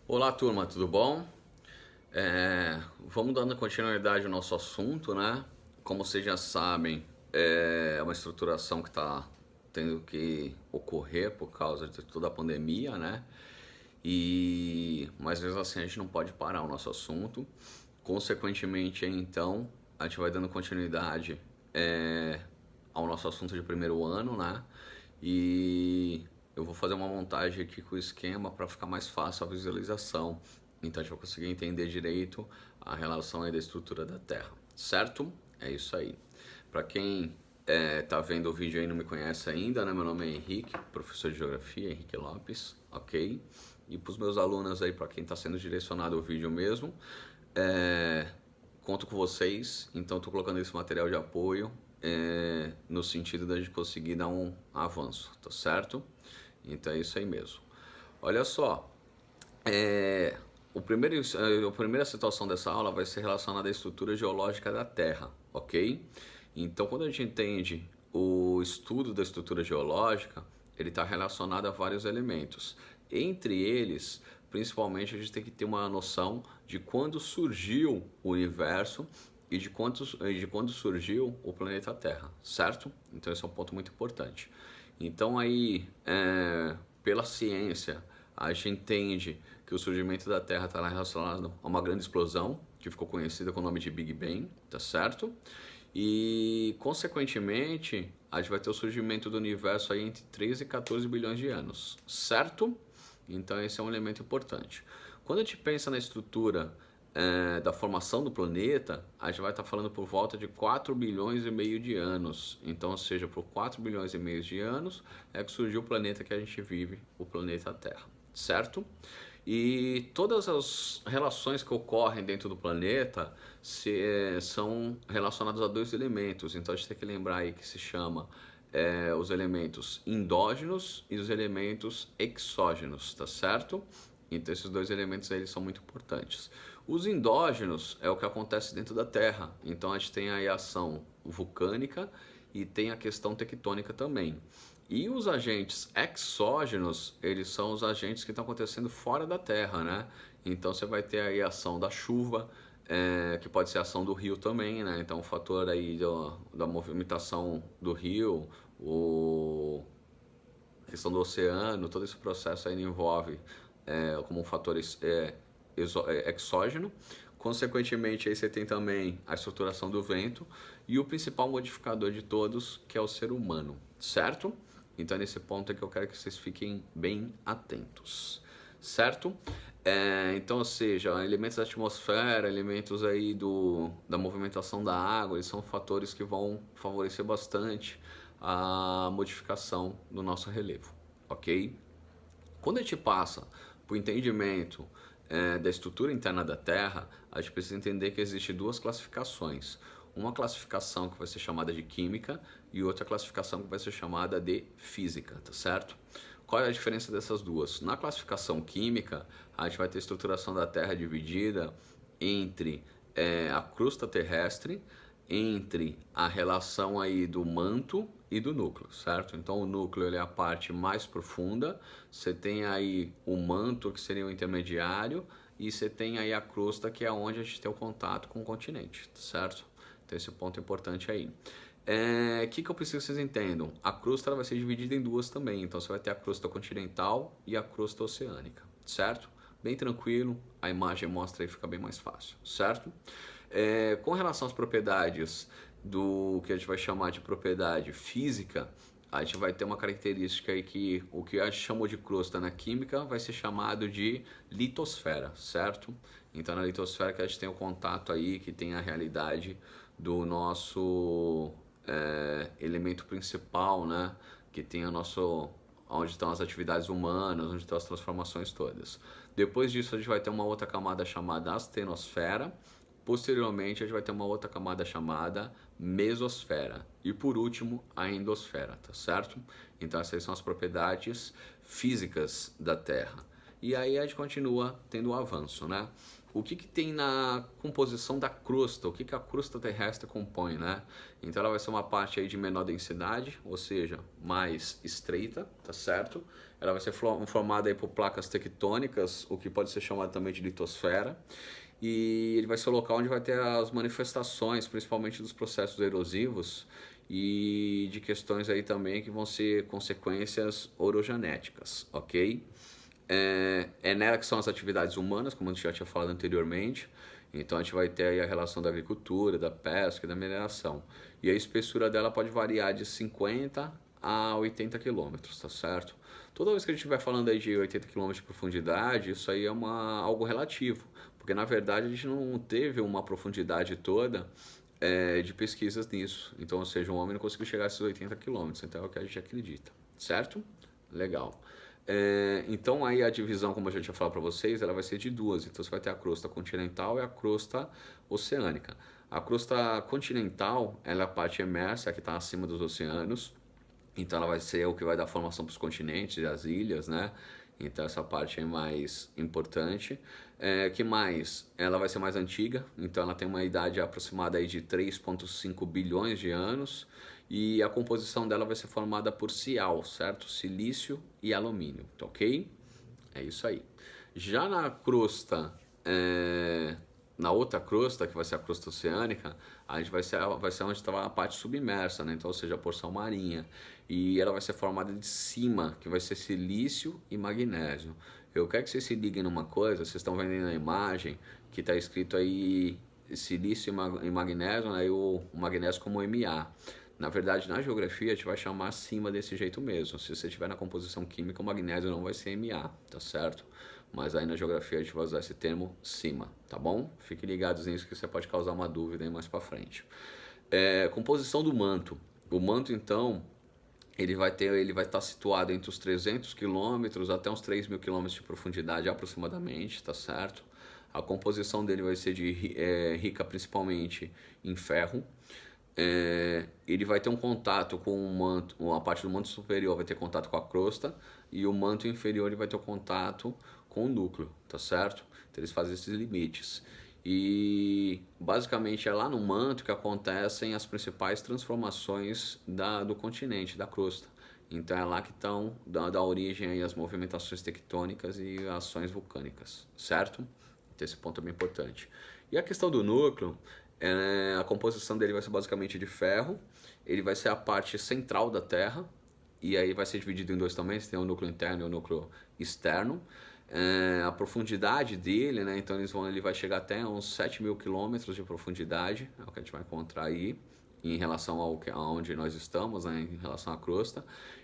Olá, turma, tudo bom? Vamos dando continuidade ao nosso assunto, né? Como vocês já sabem, é uma estruturação que está tendo que ocorrer por causa de toda a pandemia, né? Mas mesmo assim a gente não pode parar o nosso assunto. Consequentemente, então, a gente vai dando continuidade ao nosso assunto de primeiro ano, né? E eu vou fazer uma montagem aqui com o esquema para ficar mais fácil a visualização. Então a gente vai conseguir entender direito a relação aí da estrutura da Terra, certo? É isso aí. Para quem tá vendo o vídeo aí e não me conhece ainda, né? Meu nome é Henrique, professor de Geografia, Henrique Lopes, ok? E para os meus alunos aí, para quem está sendo direcionado o vídeo mesmo, conto com vocês, então estou colocando esse material de apoio no sentido da gente conseguir dar um avanço, tá certo? Então é isso aí mesmo. Olha só, a primeira situação dessa aula vai ser relacionada à estrutura geológica da Terra, ok? Então, quando a gente entende o estudo da estrutura geológica, ele está relacionado a vários elementos. Entre eles, principalmente, a gente tem que ter uma noção de quando surgiu o universo e de quando surgiu o planeta Terra, certo? Então, esse é um ponto muito importante. Então, aí, pela ciência, a gente entende que o surgimento da Terra está relacionado a uma grande explosão, que ficou conhecida com o nome de Big Bang, tá certo? E, consequentemente, a gente vai ter o surgimento do universo aí entre 13 e 14 bilhões de anos, certo? Então esse é um elemento importante. Quando a gente pensa na estrutura da formação do planeta, a gente vai estar falando por volta de 4 bilhões e meio de anos. Então, ou seja, por 4 bilhões e meio de anos é que surgiu o planeta que a gente vive, o planeta Terra, certo? E todas as relações que ocorrem dentro do planeta são relacionadas a dois elementos. Então a gente tem que lembrar aí que se chama os elementos endógenos e os elementos exógenos, tá certo? Então esses dois elementos aí, eles são muito importantes. Os endógenos é o que acontece dentro da Terra. Então a gente tem aí a ação vulcânica e tem a questão tectônica também. E os agentes exógenos, eles são os agentes que estão acontecendo fora da Terra, né? Então você vai ter aí a ação da chuva, que pode ser a ação do rio também, né? Então o fator aí da movimentação do rio, a questão do oceano, todo esse processo aí envolve como um fator exógeno. Consequentemente, aí você tem também a estruturação do vento e o principal modificador de todos, que é o ser humano, certo? Então, nesse ponto é que eu quero que vocês fiquem bem atentos, certo? Então, ou seja, elementos da atmosfera, elementos aí da movimentação da água, eles são fatores que vão favorecer bastante a modificação do nosso relevo, ok? Quando a gente passa para o entendimento da estrutura interna da Terra, a gente precisa entender que existem duas classificações. Uma classificação que vai ser chamada de química e outra classificação que vai ser chamada de física, tá certo? Qual é a diferença dessas duas? Na classificação química, a gente vai ter a estruturação da Terra dividida entre a crosta terrestre, entre a relação aí do manto e do núcleo, certo? Então o núcleo ele é a parte mais profunda, você tem aí o manto que seria o intermediário e você tem aí a crosta que é onde a gente tem o contato com o continente, certo? Então esse ponto é importante aí. O que eu preciso que vocês entendam? A crosta ela vai ser dividida em duas também, então você vai ter a crosta continental e a crosta oceânica, certo? Bem tranquilo, a imagem mostra e fica bem mais fácil, certo? Com relação às propriedades do que a gente vai chamar de propriedade física, a gente vai ter uma característica aí que o que a gente chamou de crosta na química vai ser chamado de litosfera, certo? Então na litosfera que a gente tem o contato aí, que tem a realidade do nosso elemento principal, né? Que tem onde estão as atividades humanas, onde estão as transformações todas. Depois disso a gente vai ter uma outra camada chamada astenosfera. Posteriormente a gente vai ter uma outra camada chamada mesosfera e por último a endosfera, tá certo? Então essas são as propriedades físicas da Terra. e aí a gente continua tendo o avanço, né? O que que tem na composição da crosta? O que que a crosta terrestre compõe, né? Então ela vai ser uma parte aí de menor densidade, ou seja, mais estreita, tá certo? Ela vai ser formada aí por placas tectônicas, o que pode ser chamado também de litosfera. E ele vai ser o local onde vai ter as manifestações, principalmente dos processos erosivos e de questões aí também que vão ser consequências orogenéticas, ok? É nela que são as atividades humanas, como a gente já tinha falado anteriormente. Então a gente vai ter aí a relação da agricultura, da pesca e da mineração. E a espessura dela pode variar de 50 a 80 quilômetros, tá certo? Toda vez que a gente vai falando aí de 80 quilômetros de profundidade, isso aí é algo relativo, porque na verdade a gente não teve uma profundidade toda de pesquisas nisso. Então, ou seja, um homem não conseguiu chegar a esses 80 quilômetros, então é o que a gente acredita, certo? Legal. Então aí a divisão, como eu já tinha falado para vocês, ela vai ser de duas. Então você vai ter a crosta continental e a crosta oceânica. A crosta continental, ela é a parte emersa, que está acima dos oceanos. Então ela vai ser o que vai dar formação para os continentes e as ilhas, né? Então essa parte é mais importante. Que mais? Ela vai ser mais antiga, então ela tem uma idade aproximada aí de 3,5 bilhões de anos. E a composição dela vai ser formada por cial, certo? Silício e alumínio, tá ok? É isso aí. Já na crosta, na outra crosta, que vai ser a crosta oceânica, a gente vai ser onde estava a parte submersa, né? Então, ou seja, a porção marinha. E ela vai ser formada de cima, que vai ser silício e magnésio. Eu quero que vocês se liguem numa coisa, vocês estão vendo aí na imagem, que está escrito aí silício e magnésio, né? E o magnésio como Ma. Na verdade, na geografia, a gente vai chamar acima desse jeito mesmo. Se você estiver na composição química, o magnésio não vai ser Ma, tá certo? Mas aí na geografia a gente vai usar esse termo cima, tá bom? Fiquem ligados nisso que você pode causar uma dúvida aí mais pra frente. Composição do manto. O manto, então, ele vai estar situado entre os 300 quilômetros até uns 3.000 quilômetros de profundidade aproximadamente, tá certo? A composição dele vai ser rica principalmente em ferro. Ele vai ter um contato com o manto, a parte do manto superior vai ter contato com a crosta e o manto inferior ele vai ter contato com o núcleo, tá certo? Então eles fazem esses limites. E basicamente é lá no manto que acontecem as principais transformações do continente, da crosta. Então é lá que estão da origem aí as movimentações tectônicas e ações vulcânicas, certo? Então esse ponto é bem importante. E a questão do núcleo, a composição dele vai ser basicamente de ferro, ele vai ser a parte central da Terra, e aí vai ser dividido em dois também, você tem o núcleo interno e o núcleo externo. A profundidade dele, né, então ele vai chegar até uns 7.000 quilômetros de profundidade, é o que a gente vai encontrar aí, em relação aonde nós estamos, né, em relação à crosta,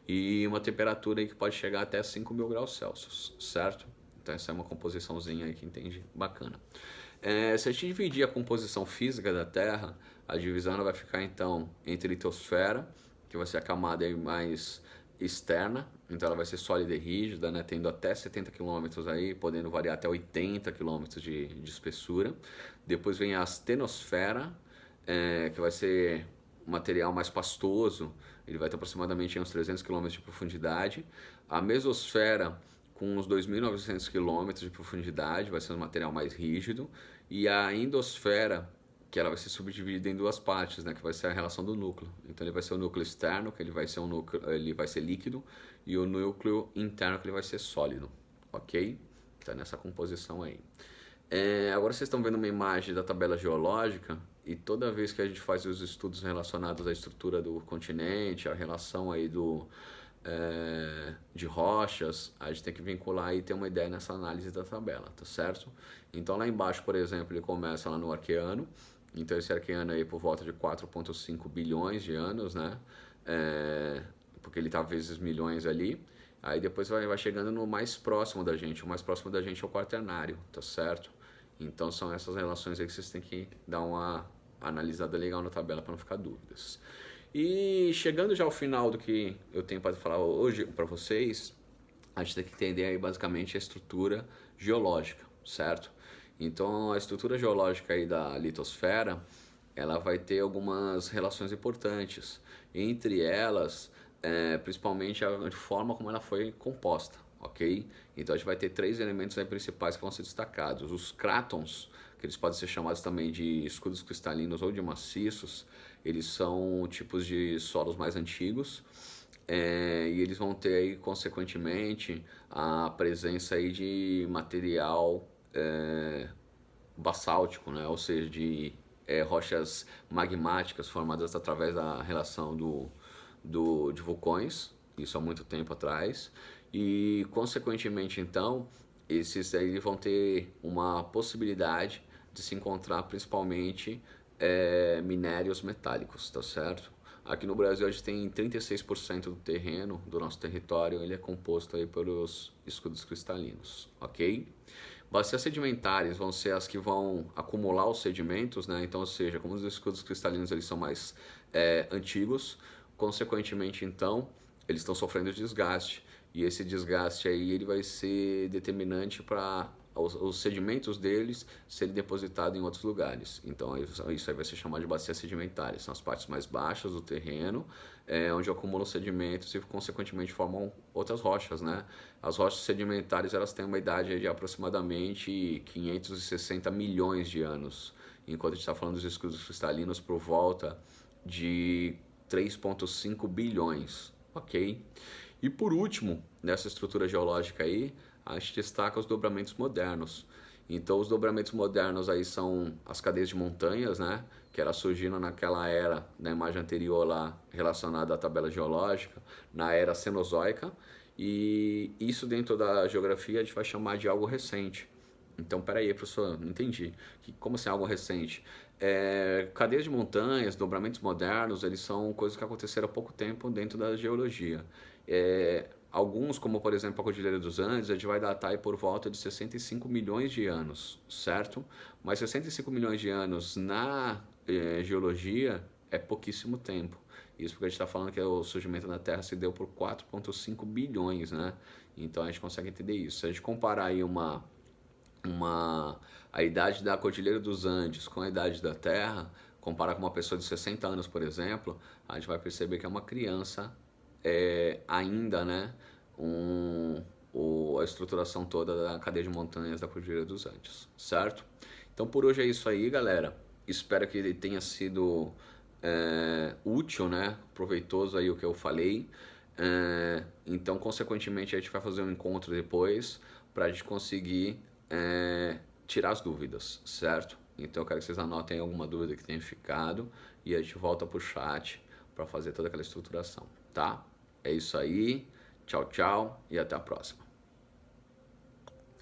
e uma temperatura aí que pode chegar até 5.000 graus Celsius, certo? Então essa é uma composiçãozinha aí que entende bacana. Se a gente dividir a composição física da Terra, a divisão ela vai ficar então entre litosfera, que vai ser a camada aí mais externa, então ela vai ser sólida e rígida, né, tendo até 70 km aí, podendo variar até 80 km de espessura. Depois vem a astenosfera, que vai ser um material mais pastoso, ele vai ter aproximadamente uns 300 km de profundidade. A mesosfera, com uns 2.900 km de profundidade, vai ser um material mais rígido. E a endosfera, que ela vai ser subdividida em duas partes, né, que vai ser a relação do núcleo. Então ele vai ser o núcleo externo, que ele vai ser líquido, e o núcleo interno, que ele vai ser sólido, ok? Então nessa composição aí. Agora vocês estão vendo uma imagem da tabela geológica, e toda vez que a gente faz os estudos relacionados à estrutura do continente, a relação aí de rochas, a gente tem que vincular e ter uma ideia nessa análise da tabela, tá certo? Então lá embaixo, por exemplo, ele começa lá no Arqueano, então esse Arqueano aí por volta de 4,5 bilhões de anos, né? Porque ele está vezes milhões ali. Aí depois vai chegando no mais próximo da gente. O mais próximo da gente é o Quaternário, tá certo? Então são essas relações aí que vocês têm que dar uma analisada legal na tabela para não ficar dúvidas. E chegando já ao final do que eu tenho para falar hoje para vocês, a gente tem que entender aí basicamente a estrutura geológica, certo? Então a estrutura geológica aí da litosfera, ela vai ter algumas relações importantes. Entre elas, principalmente a forma como ela foi composta, ok? Então a gente vai ter três elementos aí principais que vão ser destacados. Os crátons, que eles podem ser chamados também de escudos cristalinos ou de maciços, eles são tipos de solos mais antigos, e eles vão ter aí, consequentemente, a presença aí de material basáltico, né? Ou seja, de rochas magmáticas formadas através da relação de vulcões, isso há muito tempo atrás, e consequentemente então esses aí vão ter uma possibilidade de se encontrar principalmente minérios metálicos, tá certo? Aqui no Brasil a gente tem 36% do terreno do nosso território, ele é composto aí pelos escudos cristalinos, ok? Bacias sedimentares vão ser as que vão acumular os sedimentos, né? Então, ou seja, como os escudos cristalinos eles são mais antigos, consequentemente, então, eles estão sofrendo desgaste. E esse desgaste aí ele vai ser determinante para os sedimentos deles serem depositados em outros lugares. Então isso aí vai ser chamado de bacias sedimentares. São as partes mais baixas do terreno, onde acumulam sedimentos e consequentemente formam outras rochas, né? As rochas sedimentares elas têm uma idade de aproximadamente 560 milhões de anos, enquanto a gente está falando dos escudos cristalinos por volta de 3,5 bilhões, ok? E por último, nessa estrutura geológica aí, a gente destaca os dobramentos modernos. Então os dobramentos modernos aí são as cadeias de montanhas, né? Que era surgindo naquela era, na imagem anterior lá, relacionada à tabela geológica, na era Cenozoica. E isso dentro da geografia a gente vai chamar de algo recente. Então, peraí, professor, não entendi. Como assim algo recente? Cadeias de montanhas, dobramentos modernos, eles são coisas que aconteceram há pouco tempo dentro da geologia. Alguns, como por exemplo a Cordilheira dos Andes, a gente vai datar aí por volta de 65 milhões de anos, certo? Mas 65 milhões de anos na geologia é pouquíssimo tempo. Isso porque a gente está falando que o surgimento da Terra se deu por 4,5 bilhões, né? Então a gente consegue entender isso. Se a gente comparar aí a idade da Cordilheira dos Andes com a idade da Terra, comparar com uma pessoa de 60 anos, por exemplo, a gente vai perceber que é uma criança ainda, né? A estruturação toda da cadeia de montanhas da Cordilheira dos Andes, certo? Então por hoje é isso aí, galera. Espero que ele tenha sido útil, né? Proveitoso aí o que eu falei. Então, consequentemente, a gente vai fazer um encontro depois para a gente conseguir tirar as dúvidas, certo? Então eu quero que vocês anotem alguma dúvida que tenha ficado e a gente volta pro chat para fazer toda aquela estruturação, tá? É isso aí, tchau, tchau e até a próxima.